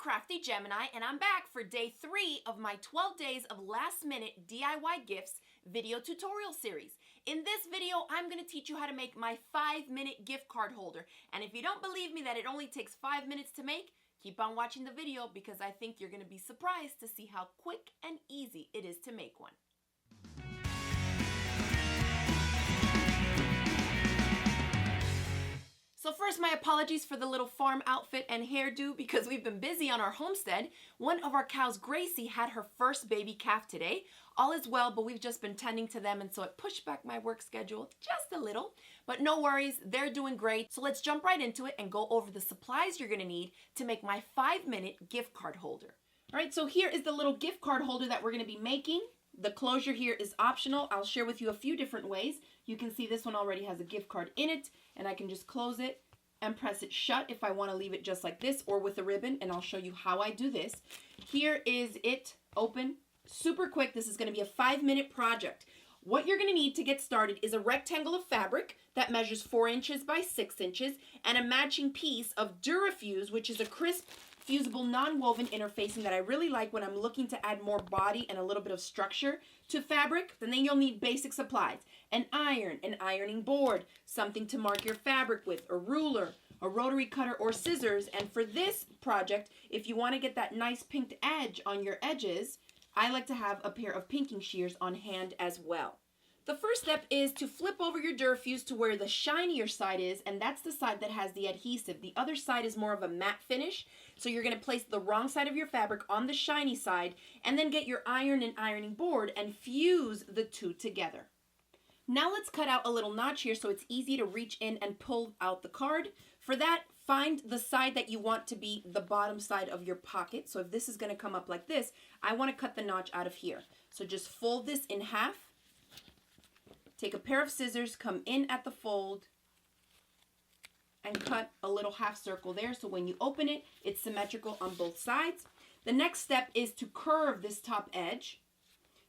TheCraftyGemini, and I'm back for day 3 of my 12 days of last-minute DIY gifts video tutorial series. In this video, I'm going to teach you how to make my 5-minute gift card holder. And if you don't believe me that it only takes 5 minutes to make, keep on watching the video because I think you're going to be surprised to see how quick and easy it is to make one. So first, my apologies for the little farm outfit and hairdo because we've been busy on our homestead. One of our cows, Gracie, had her first baby calf today. All is well, but we've just been tending to them, and so it pushed back my work schedule just a little. But no worries, they're doing great. So let's jump right into it and go over the supplies you're gonna need to make my 5-minute gift card holder. All right, so here is the little gift card holder that we're gonna be making. The closure here is optional. I'll share with you a few different ways. You can see this one already has a gift card in it, and I can just close it and press it shut if I want to leave it just like this or with a ribbon, and I'll show you how I do this. Here is it open, super quick. This is going to be a 5-minute project. What you're going to need to get started is a rectangle of fabric that measures 4 inches by 6 inches and a matching piece of Durafuse, which is a crisp, fusible, non-woven interfacing that I really like when I'm looking to add more body and a little bit of structure to fabric. Then you'll need basic supplies: an iron, an ironing board, something to mark your fabric with, a ruler, a rotary cutter, or scissors. And for this project, if you want to get that nice pinked edge on your edges, I like to have a pair of pinking shears on hand as well. The first step is to flip over your Durafuse to where the shinier side is, and that's the side that has the adhesive. The other side is more of a matte finish, so you're going to place the wrong side of your fabric on the shiny side, and then get your iron and ironing board and fuse the two together. Now let's cut out a little notch here so it's easy to reach in and pull out the card. For that, find the side that you want to be the bottom side of your pocket. So if this is going to come up like this, I want to cut the notch out of here. So just fold this in half. Take a pair of scissors, come in at the fold, and cut a little half circle there so when you open it, it's symmetrical on both sides. The next step is to curve this top edge.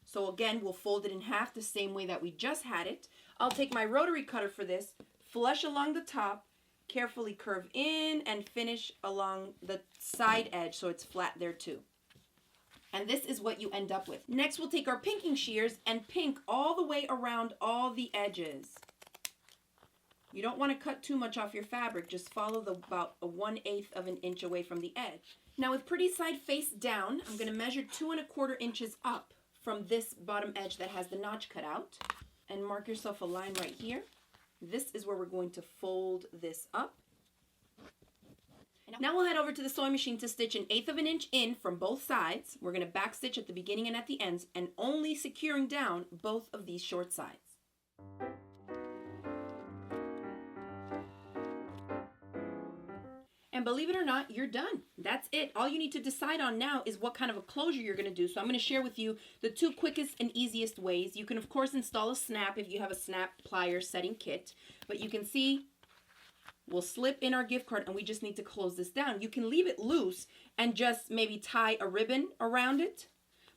So again, we'll fold it in half the same way that we just had it. I'll take my rotary cutter for this, flush along the top, carefully curve in, and finish along the side edge so it's flat there too. And this is what you end up with. Next, we'll take our pinking shears and pink all the way around all the edges. You don't want to cut too much off your fabric. Just follow about a 1/8 of an inch away from the edge. Now with pretty side face down, I'm going to measure 2 1/4 inches up from this bottom edge that has the notch cut out. And mark yourself a line right here. This is where we're going to fold this up. Now we'll head over to the sewing machine to stitch 1/8 of an inch in from both sides. We're going to back stitch at the beginning and at the ends, and only securing down both of these short sides. And believe it or not, you're done. That's it. All you need to decide on now is what kind of a closure you're going to do. So I'm going to share with you the 2 quickest and easiest ways. You can, of course, install a snap if you have a snap plier setting kit. But you can see we'll slip in our gift card and we just need to close this down. You can leave it loose and just maybe tie a ribbon around it.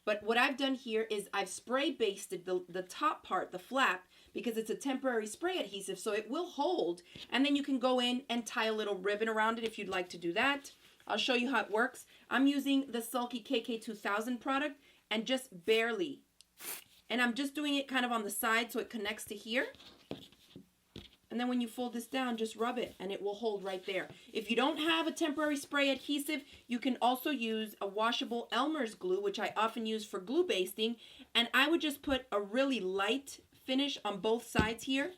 But what I've done here is I've spray basted the top part, the flap, because it's a temporary spray adhesive, so it will hold. And then you can go in and tie a little ribbon around it if you'd like to do that. I'll show you how it works. I'm using the Sulky KK2000 product and just barely. And I'm just doing it kind of on the side so it connects to here. And then when you fold this down, just rub it and it will hold right there. If you don't have a temporary spray adhesive, you can also use a washable Elmer's glue, which I often use for glue basting. And I would just put a really light finish on both sides here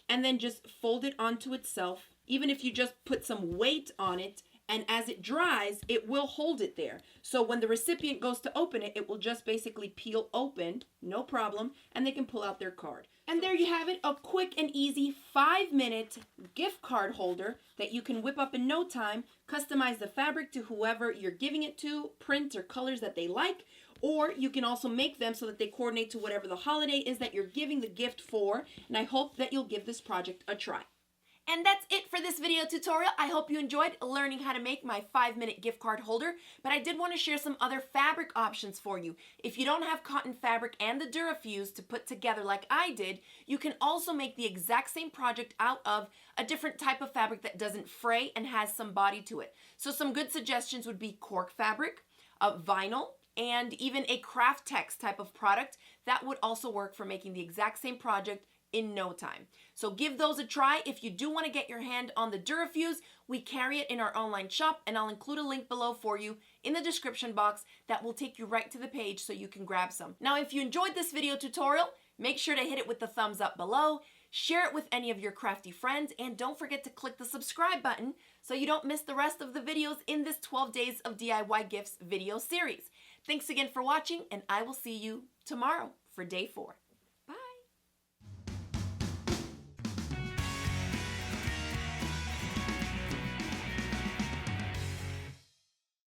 and then just fold it onto itself. Even if you just put some weight on it, and as it dries, it will hold it there. So when the recipient goes to open it, it will just basically peel open, no problem, and they can pull out their card. And there you have it, a quick and easy 5-minute gift card holder that you can whip up in no time, customize the fabric to whoever you're giving it to, print or colors that they like, or you can also make them so that they coordinate to whatever the holiday is that you're giving the gift for, and I hope that you'll give this project a try. And that's it for this video tutorial. I hope you enjoyed learning how to make my 5-minute gift card holder, but I did want to share some other fabric options for you. If you don't have cotton fabric and the Durafuse to put together like I did, you can also make the exact same project out of a different type of fabric that doesn't fray and has some body to it. So some good suggestions would be cork fabric, vinyl, and even a craft text type of product that would also work for making the exact same project in no time. So give those a try. If you do want to get your hand on the Durafuse, we carry it in our online shop, and I'll include a link below for you in the description box that will take you right to the page so you can grab some. Now, if you enjoyed this video tutorial, make sure to hit it with the thumbs up below, share it with any of your crafty friends, and don't forget to click the subscribe button so you don't miss the rest of the videos in this 12 Days of DIY Gifts video series. Thanks again for watching, and I will see you tomorrow for day 4.